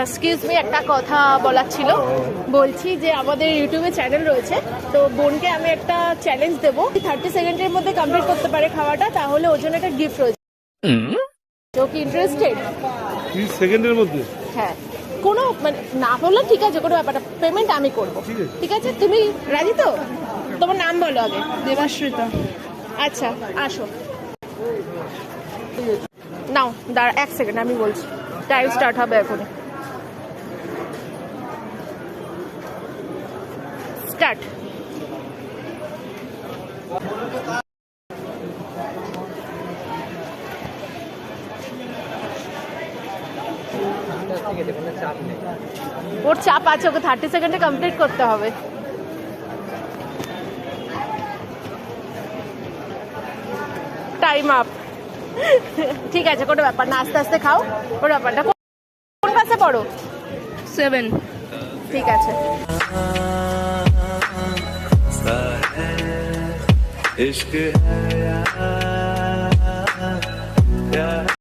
Excuse me, একটা কথা বলার ছিল। বলছি যে আমাদের ইউটিউবে চ্যানেল রয়েছে, তো বোনকে আমি একটা চ্যালেঞ্জ দেবো, 30 সেকেন্ডের মধ্যে কমপ্লিট করতে পারে খাওয়াটা, তাহলে ওর জন্য একটা গিফট রয়েছে। ও কি ইন্টারেস্টেড? 30 সেকেন্ডের মধ্যে? হ্যাঁ, কোনো মানে না বললে ঠিক আছে, কোনো ব্যাপারটা, পেমেন্ট আমি করবো। ঠিক আছে, তুমি রাজি তো? তোমার নাম বলো আগে। দেবাশ্রিতা। আচ্ছা, আসো। নাও দাঁড়া, 1 সেকেন্ড আমি বলছি। টাইম স্টার্ট হবে এখন। স্টার্ট। ওর চাপ আছে, ওকে 30 সেকেন্ডে কমপ্লিট করতে হবে। Time up. ঠিক আছে, কোনো ব্যাপার না, আস্তে আস্তে খাও। কোনো ব্যাপারটা। কোন ক্লাসে পড়ো? 7। ঠিক আছে। इश्क है